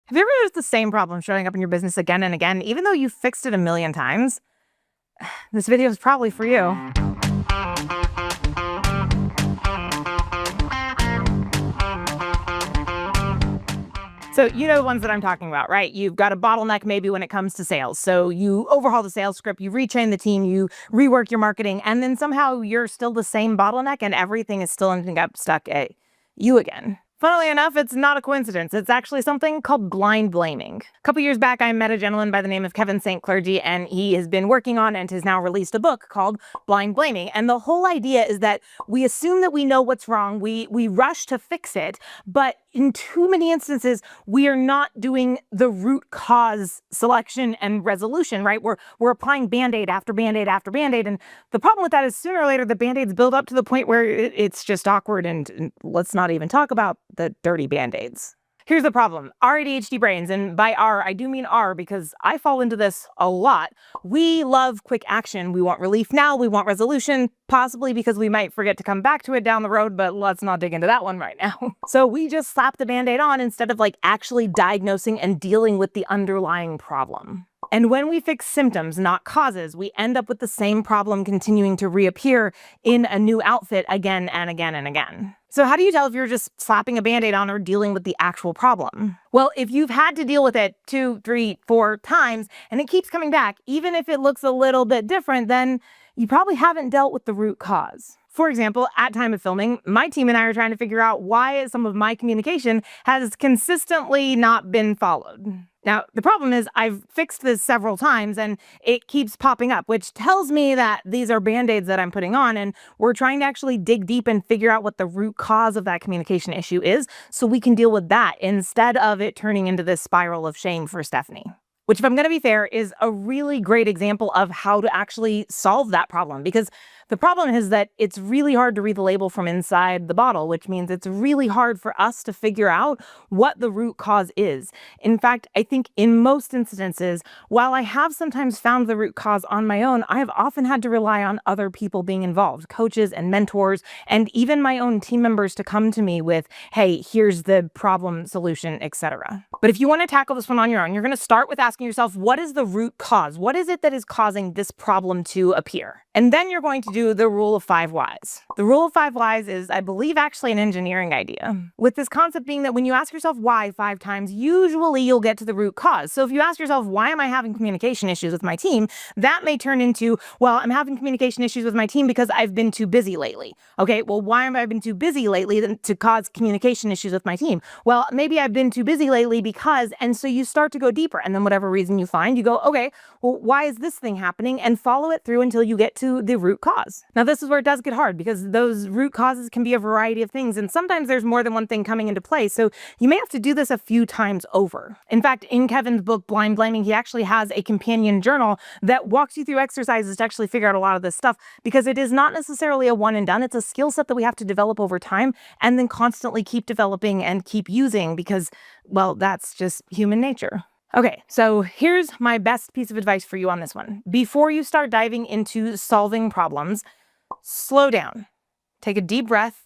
Have you ever noticed the same problem showing up in your business again and again, even though you've fixed it a million times? This video is probably for you. So you know the ones that I'm talking about, right? You've got a bottleneck maybe when it comes to sales. So you overhaul the sales script, you retrain the team, you rework your marketing, and then somehow you're still the same bottleneck and everything is still ending up stuck at you again. Funnily enough, it's not a coincidence. It's actually something called blind blaming. A couple years back, I met a gentleman by the name of Clergy, and he has been working on and has now released a book called Blind Blaming. And the whole idea is that we assume that we know what's wrong. We rush to fix it, but in too many instances, we are not doing the root cause selection and resolution, right? We're applying Band-Aid after Band-Aid after Band-Aid. And the problem with that is sooner or later, the Band-Aids build up to the point where it's just awkward. And let's not even talk about the dirty Band-Aids. Here's the problem. Our ADHD brains, and by our, I do mean our because I fall into this a lot. We love quick action. We want relief now. We want resolution, possibly because we might forget to come back to it down the road, but let's not dig into that one right now. So we just slap the Band-Aid on instead of actually diagnosing and dealing with the underlying problem. And when we fix symptoms, not causes, we end up with the same problem continuing to reappear in a new outfit again and again and again. So how do you tell if you're just slapping a Band-Aid on or dealing with the actual problem? Well, if you've had to deal with it 2, 3, 4 times and it keeps coming back, even if it looks a little bit different, then you probably haven't dealt with the root cause. For example, at time of filming, my team and I are trying to figure out why some of my communication has consistently not been followed. Now, the problem is I've fixed this several times and it keeps popping up, which tells me that these are Band-Aids that I'm putting on, and we're trying to actually dig deep and figure out what the root cause of that communication issue is so we can deal with that instead of it turning into this spiral of shame for Stephanie. Which, if I'm going to be fair, is a really great example of how to actually solve that problem. Because the problem is that it's really hard to read the label from inside the bottle, which means it's really hard for us to figure out what the root cause is. In fact, I think in most instances, while I have sometimes found the root cause on my own, I have often had to rely on other people being involved, coaches and mentors, and even my own team members to come to me with, hey, here's the problem, solution, etc. But if you want to tackle this one on your own, you're going to start with asking yourself, what is the root cause? What is it that is causing this problem to appear? And then you're going to do the rule of 5 whys. The rule of 5 whys is, I believe, actually an engineering idea, with this concept being that when you ask yourself why 5 times, usually you'll get to the root cause. So if you ask yourself, why am I having communication issues with my team? That may turn into, well, I'm having communication issues with my team because I've been too busy lately. Okay, well, why have I been too busy lately to cause communication issues with my team? Well, maybe I've been too busy lately because, and so you start to go deeper, and then whatever reason you find, you go, okay, well, why is this thing happening? And follow it through until you get to the root cause. Now, this is where it does get hard because those root causes can be a variety of things, and sometimes there's more than one thing coming into play, so you may have to do this a few times over. In fact, in Kevin's book, Blind Blaming, he actually has a companion journal that walks you through exercises to actually figure out a lot of this stuff, because it is not necessarily a one and done. It's a skill set that we have to develop over time and then constantly keep developing and keep using because, well, that's just human nature. Okay, so here's my best piece of advice for you on this one. Before you start diving into solving problems, slow down, take a deep breath,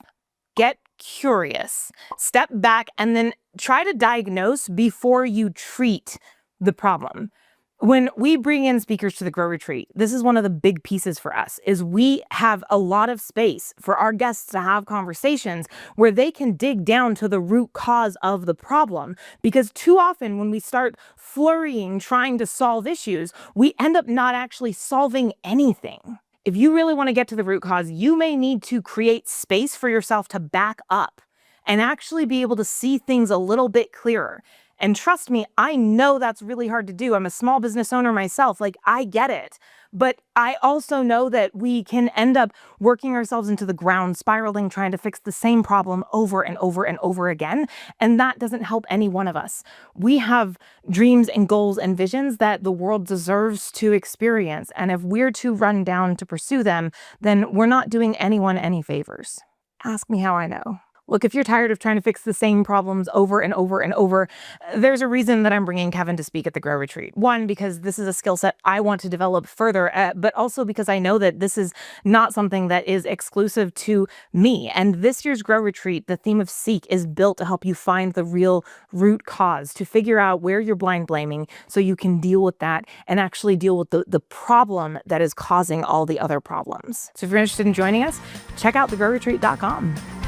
get curious, step back, and then try to diagnose before you treat the problem. When we bring in speakers to the Grow Retreat, this is one of the big pieces for us, is we have a lot of space for our guests to have conversations where they can dig down to the root cause of the problem. Because too often when we start flurrying, trying to solve issues, we end up not actually solving anything. If you really want to get to the root cause, you may need to create space for yourself to back up and actually be able to see things a little bit clearer. And trust me, I know that's really hard to do. I'm a small business owner myself. I get it. But I also know that we can end up working ourselves into the ground, spiraling, trying to fix the same problem over and over and over again. And that doesn't help any one of us. We have dreams and goals and visions that the world deserves to experience. And if we're too run down to pursue them, then we're not doing anyone any favors. Ask me how I know. Look, if you're tired of trying to fix the same problems over and over and over, there's a reason that I'm bringing Kevin to speak at the Grow Retreat. One, because this is a skill set I want to develop further, but also because I know that this is not something that is exclusive to me. And this year's Grow Retreat, the theme of Seek, is built to help you find the real root cause, to figure out where you're blind blaming so you can deal with that and actually deal with the problem that is causing all the other problems. So if you're interested in joining us, check out thegrowretreat.com.